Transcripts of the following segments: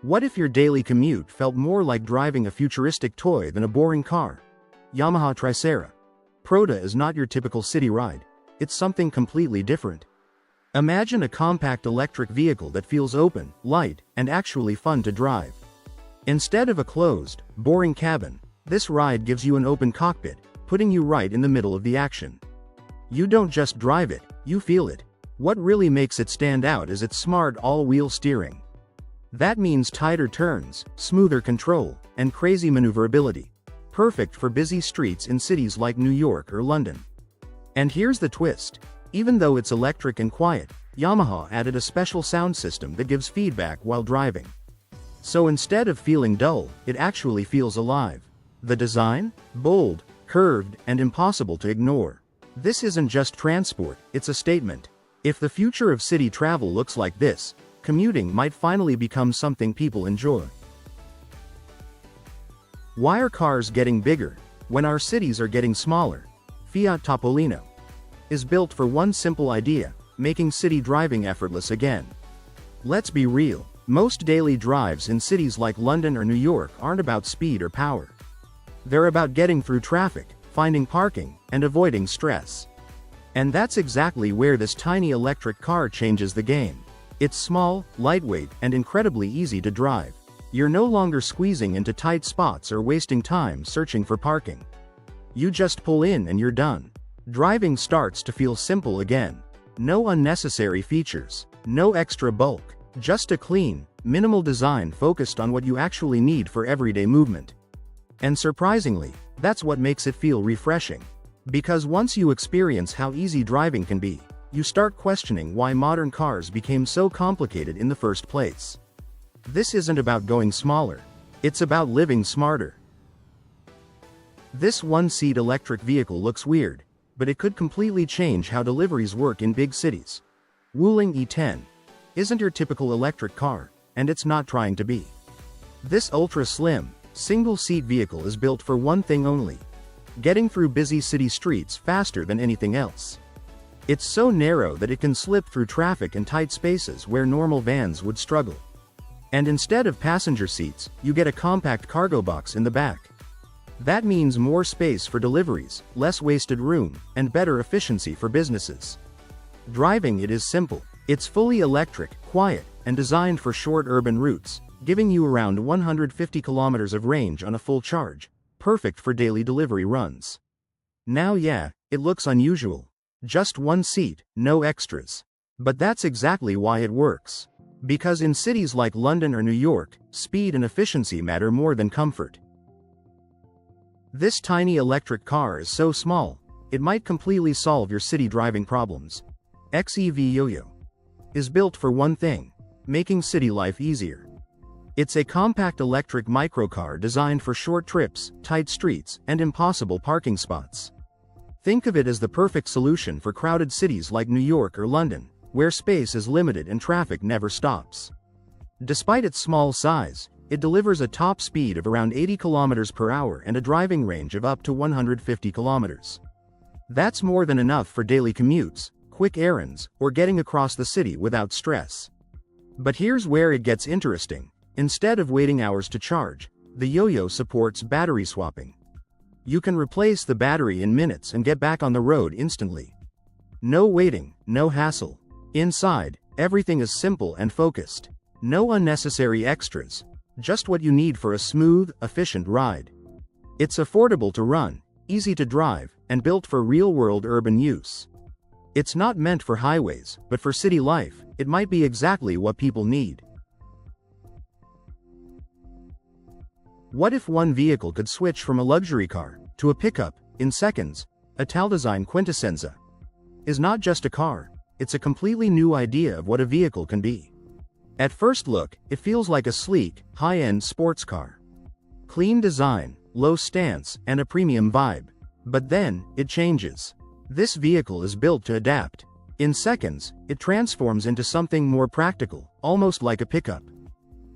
What if your daily commute felt more like driving a futuristic toy than a boring car? Yamaha Tricera. Proda is not your typical city ride. It's something completely different. Imagine a compact electric vehicle that feels open, light, and actually fun to drive. Instead of a closed, boring cabin, this ride gives you an open cockpit, putting you right in the middle of the action. You don't just drive it, you feel it. What really makes it stand out is its smart all-wheel steering. That means tighter turns, smoother control, and crazy maneuverability. Perfect for busy streets in cities like New York or London. And here's the twist. Even though it's electric and quiet, Yamaha added a special sound system that gives feedback while driving. So instead of feeling dull, it actually feels alive. The design? Bold, curved, and impossible to ignore. This isn't just transport, it's a statement. If the future of city travel looks like this, commuting might finally become something people enjoy. Why are cars getting bigger when our cities are getting smaller? Fiat Topolino is built for one simple idea: making city driving effortless again. Let's be real, most daily drives in cities like London or New York aren't about speed or power. They're about getting through traffic, finding parking, and avoiding stress. And that's exactly where this tiny electric car changes the game. It's small, lightweight, and incredibly easy to drive. You're no longer squeezing into tight spots or wasting time searching for parking. You just pull in and you're done. Driving starts to feel simple again. No unnecessary features, no extra bulk, just a clean, minimal design focused on what you actually need for everyday movement. And surprisingly, that's what makes it feel refreshing. Because once you experience how easy driving can be, you start questioning why modern cars became so complicated in the first place. This isn't about going smaller. It's about living smarter. This one-seat electric vehicle looks weird, but it could completely change how deliveries work in big cities. Wuling E10 isn't your typical electric car, and it's not trying to be. This ultra-slim, single-seat vehicle is built for one thing only: getting through busy city streets faster than anything else. It's so narrow that it can slip through traffic and tight spaces where normal vans would struggle. And instead of passenger seats, you get a compact cargo box in the back. That means more space for deliveries, less wasted room, and better efficiency for businesses. Driving it is simple. It's fully electric, quiet, and designed for short urban routes, giving you around 150 kilometers of range on a full charge, perfect for daily delivery runs. Now yeah, it looks unusual. Just one seat, no extras. But that's exactly why it works. Because in cities like London or New York, speed and efficiency matter more than comfort. This tiny electric car is so small, it might completely solve your city driving problems. XEV Yo-Yo is built for one thing: making city life easier. It's a compact electric microcar designed for short trips, tight streets, and impossible parking spots. Think of it as the perfect solution for crowded cities like New York or London, where space is limited and traffic never stops. Despite its small size, it delivers a top speed of around 80 km per hour and a driving range of up to 150 km. That's more than enough for daily commutes, quick errands, or getting across the city without stress. But here's where it gets interesting. Instead of waiting hours to charge, the Yo-Yo supports battery swapping. You can replace the battery in minutes and get back on the road instantly. No waiting, no hassle. Inside, everything is simple and focused. No unnecessary extras. Just what you need for a smooth, efficient ride. It's affordable to run, easy to drive, and built for real-world urban use. It's not meant for highways, but for city life, it might be exactly what people need. What if one vehicle could switch from a luxury car to a pickup in seconds? Italdesign Quintessenza is not just a car, it's a completely new idea of what a vehicle can be. At first look, it feels like a sleek, high-end sports car. Clean design, low stance, and a premium vibe. But then, it changes. This vehicle is built to adapt. In seconds, it transforms into something more practical, almost like a pickup.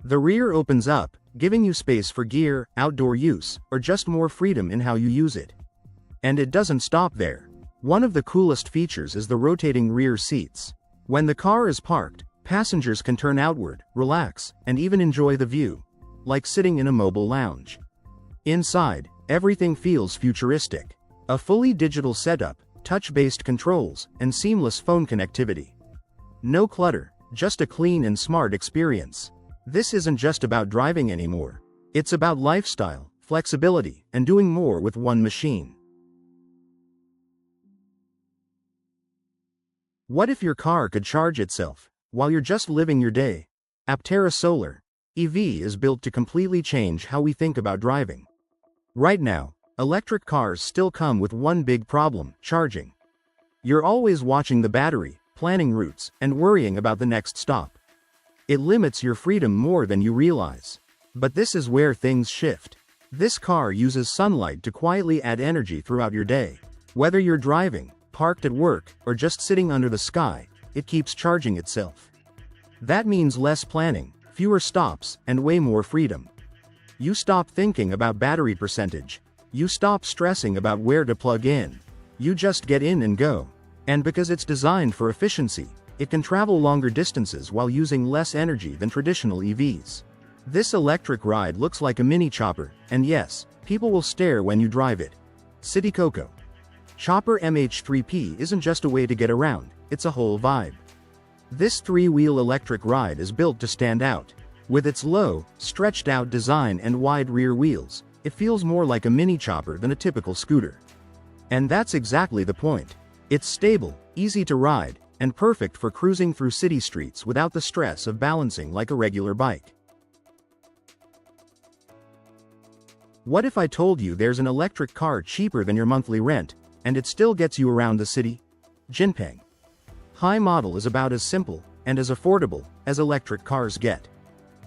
The rear opens up, giving you space for gear, outdoor use, or just more freedom in how you use it. And it doesn't stop there. One of the coolest features is the rotating rear seats. When the car is parked, passengers can turn outward, relax, and even enjoy the view, like sitting in a mobile lounge. Inside, everything feels futuristic. A fully digital setup, touch-based controls, and seamless phone connectivity. No clutter, just a clean and smart experience. This isn't just about driving anymore. It's about lifestyle, flexibility, and doing more with one machine. What if your car could charge itself while you're just living your day? Aptera Solar EV is built to completely change how we think about driving. Right now, electric cars still come with one big problem: charging. You're always watching the battery, planning routes, and worrying about the next stop. It limits your freedom more than you realize. But this is where things shift. This car uses sunlight to quietly add energy throughout your day. Whether you're driving, parked at work, or just sitting under the sky, it keeps charging itself. That means less planning, fewer stops, and way more freedom. You stop thinking about battery percentage. You stop stressing about where to plug in. You just get in and go. And because it's designed for efficiency, it can travel longer distances while using less energy than traditional EVs. This electric ride looks like a mini chopper, and yes, people will stare when you drive it. City Coco. Chopper MH3P isn't just a way to get around, it's a whole vibe. This three-wheel electric ride is built to stand out. With its low, stretched-out design and wide rear wheels, it feels more like a mini chopper than a typical scooter. And that's exactly the point. It's stable, easy to ride, and perfect for cruising through city streets without the stress of balancing like a regular bike. What if I told you there's an electric car cheaper than your monthly rent, and it still gets you around the city? Jinpeng. High model is about as simple, and as affordable, as electric cars get.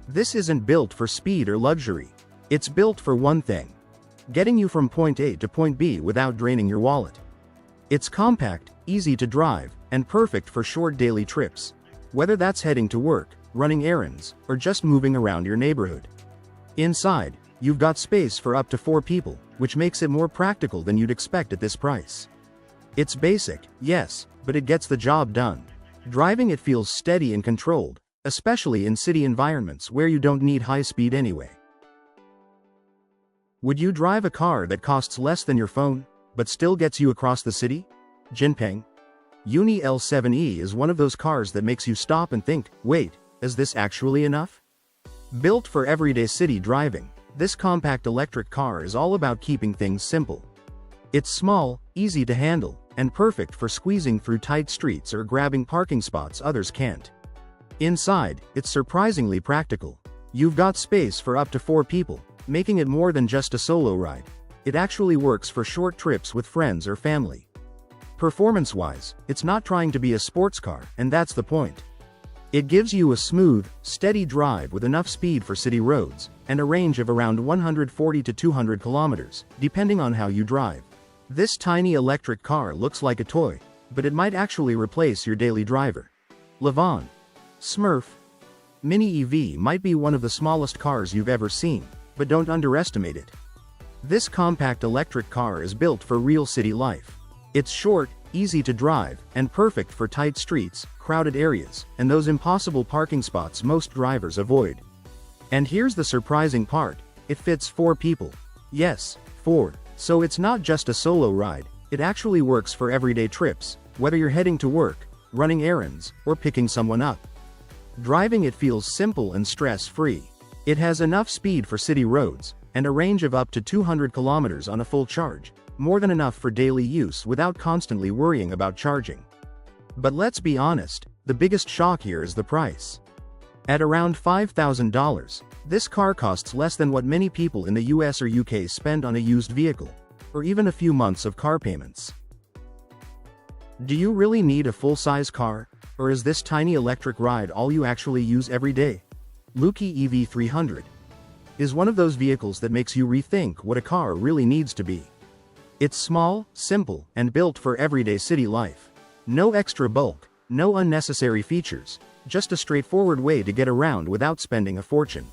This isn't built for speed or luxury. It's built for one thing: getting you from point A to point B without draining your wallet. It's compact, easy to drive, and perfect for short daily trips. Whether that's heading to work, running errands, or just moving around your neighborhood. Inside, you've got space for up to 4 people, which makes it more practical than you'd expect at this price. It's basic, yes, but it gets the job done. Driving it feels steady and controlled, especially in city environments where you don't need high speed anyway. Would you drive a car that costs less than your phone, but still gets you across the city? Jinpeng. Uni L7E is one of those cars that makes you stop and think, wait, is this actually enough? Built for everyday city driving, this compact electric car is all about keeping things simple. It's small, easy to handle, and perfect for squeezing through tight streets or grabbing parking spots others can't. Inside, it's surprisingly practical. You've got space for up to 4 people, making it more than just a solo ride. It actually works for short trips with friends or family. Performance-wise, it's not trying to be a sports car, and that's the point. It gives you a smooth, steady drive with enough speed for city roads, and a range of around 140 to 200 kilometers, depending on how you drive. This tiny electric car looks like a toy, but it might actually replace your daily driver. Levon. Smurf. Mini EV might be one of the smallest cars you've ever seen, but don't underestimate it. This compact electric car is built for real city life. It's short, easy to drive, and perfect for tight streets, crowded areas, and those impossible parking spots most drivers avoid. And here's the surprising part: it fits 4 people. Yes, 4. So it's not just a solo ride, it actually works for everyday trips, whether you're heading to work, running errands, or picking someone up. Driving it feels simple and stress-free. It has enough speed for city roads, and a range of up to 200 kilometers on a full charge, more than enough for daily use without constantly worrying about charging. But let's be honest, the biggest shock here is the price. At around $5,000, this car costs less than what many people in the US or UK spend on a used vehicle, or even a few months of car payments. Do you really need a full-size car, or is this tiny electric ride all you actually use every day? Luki EV300 is one of those vehicles that makes you rethink what a car really needs to be. It's small, simple, and built for everyday city life. No extra bulk, no unnecessary features, just a straightforward way to get around without spending a fortune.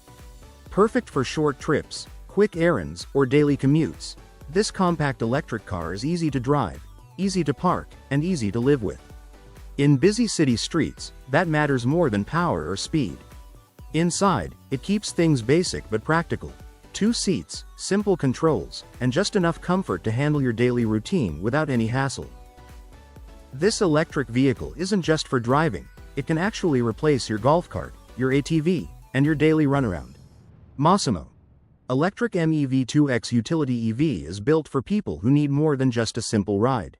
Perfect for short trips, quick errands, or daily commutes, this compact electric car is easy to drive, easy to park, and easy to live with. In busy city streets, that matters more than power or speed. Inside, it keeps things basic but practical. 2 seats, simple controls, and just enough comfort to handle your daily routine without any hassle. This electric vehicle isn't just for driving, it can actually replace your golf cart, your ATV, and your daily runaround. Massimo. Electric MEV2X Utility EV is built for people who need more than just a simple ride.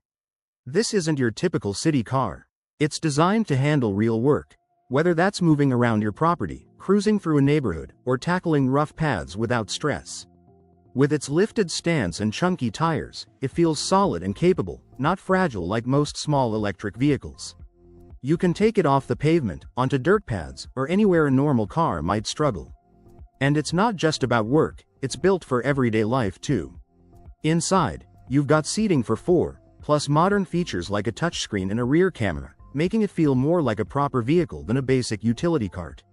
This isn't your typical city car. It's designed to handle real work, whether that's moving around your property, cruising through a neighborhood, or tackling rough paths without stress. With its lifted stance and chunky tires, it feels solid and capable, not fragile like most small electric vehicles. You can take it off the pavement, onto dirt paths, or anywhere a normal car might struggle. And it's not just about work, it's built for everyday life too. Inside, you've got seating for 4, plus modern features like a touchscreen and a rear camera, making it feel more like a proper vehicle than a basic utility cart.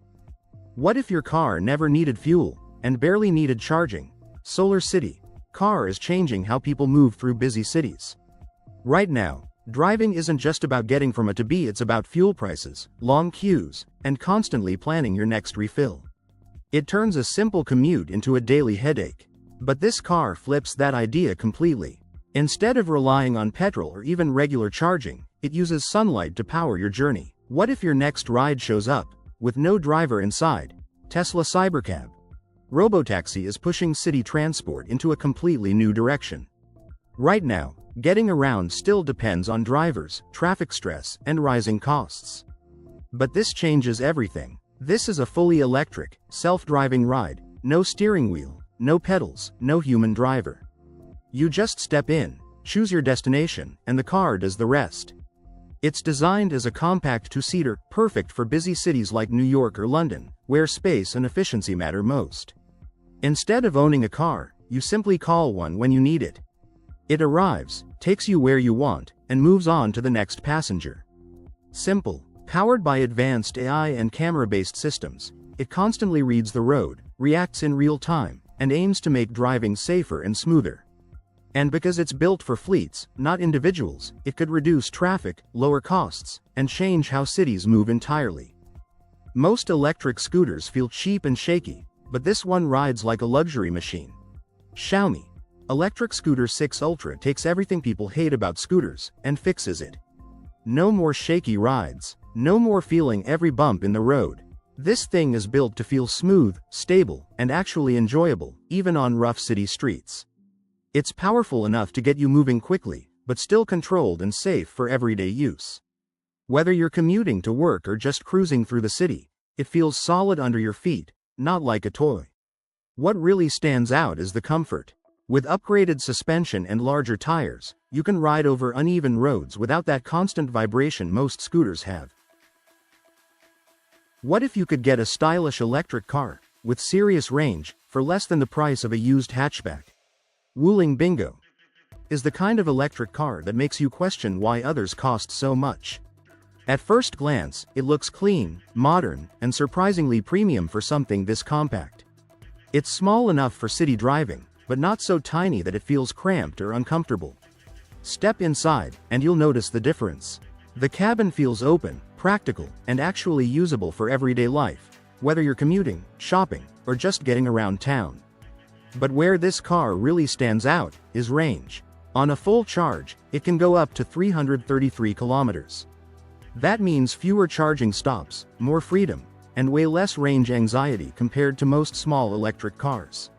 What if your car never needed fuel, and barely needed charging? Solar City car is changing how people move through busy cities. Right now, driving isn't just about getting from A to B, it's about fuel prices, long queues, and constantly planning your next refill. It turns a simple commute into a daily headache. But this car flips that idea completely. Instead of relying on petrol or even regular charging, it uses sunlight to power your journey. What if your next ride shows up with no driver inside? Tesla Cybercab. Robotaxi is pushing city transport into a completely new direction. Right now, getting around still depends on drivers, traffic stress, and rising costs. But this changes everything. This is a fully electric, self-driving ride, no steering wheel, no pedals, no human driver. You just step in, choose your destination, and the car does the rest. It's designed as a compact 2-seater, perfect for busy cities like New York or London, where space and efficiency matter most. Instead of owning a car, you simply call one when you need it. It arrives, takes you where you want, and moves on to the next passenger. Simple. Powered by advanced AI and camera-based systems, it constantly reads the road, reacts in real time, and aims to make driving safer and smoother. And because it's built for fleets, not individuals, it could reduce traffic, lower costs, and change how cities move entirely. Most electric scooters feel cheap and shaky, but this one rides like a luxury machine. Xiaomi Electric Scooter 6 Ultra takes everything people hate about scooters and fixes it. No more shaky rides, no more feeling every bump in the road. This thing is built to feel smooth, stable, and actually enjoyable, even on rough city streets. It's powerful enough to get you moving quickly, but still controlled and safe for everyday use. Whether you're commuting to work or just cruising through the city, it feels solid under your feet, not like a toy. What really stands out is the comfort. With upgraded suspension and larger tires, you can ride over uneven roads without that constant vibration most scooters have. What if you could get a stylish electric car, with serious range, for less than the price of a used hatchback? Wuling Bingo is the kind of electric car that makes you question why others cost so much. At first glance, it looks clean, modern, and surprisingly premium for something this compact. It's small enough for city driving, but not so tiny that it feels cramped or uncomfortable. Step inside, and you'll notice the difference. The cabin feels open, practical, and actually usable for everyday life, whether you're commuting, shopping, or just getting around town. But where this car really stands out is range. On a full charge, it can go up to 333 kilometers. That means fewer charging stops, more freedom, and way less range anxiety compared to most small electric cars.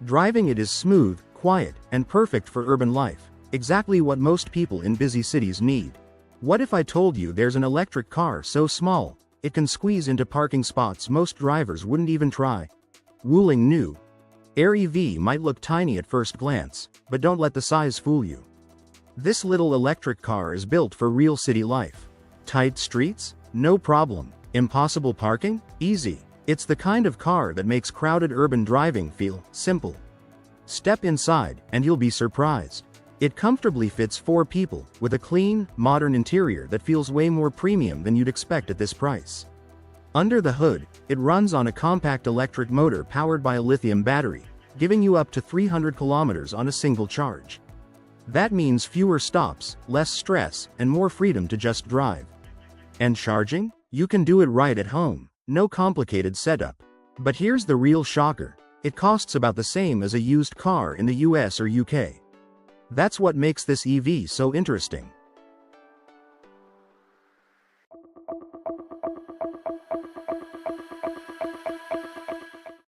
Driving it is smooth, quiet, and perfect for urban life, exactly what most people in busy cities need. What if I told you there's an electric car so small, it can squeeze into parking spots most drivers wouldn't even try? Wuling New Air EV might look tiny at first glance, but don't let the size fool you. This little electric car is built for real city life. Tight streets? No problem. Impossible parking? Easy. It's the kind of car that makes crowded urban driving feel simple. Step inside, and you'll be surprised. It comfortably fits 4 people, with a clean, modern interior that feels way more premium than you'd expect at this price. Under the hood, it runs on a compact electric motor powered by a lithium battery, giving you up to 300 kilometers on a single charge. That means fewer stops, less stress, and more freedom to just drive. And charging? You can do it right at home, no complicated setup. But here's the real shocker. It costs about the same as a used car in the US or UK. That's what makes this EV so interesting.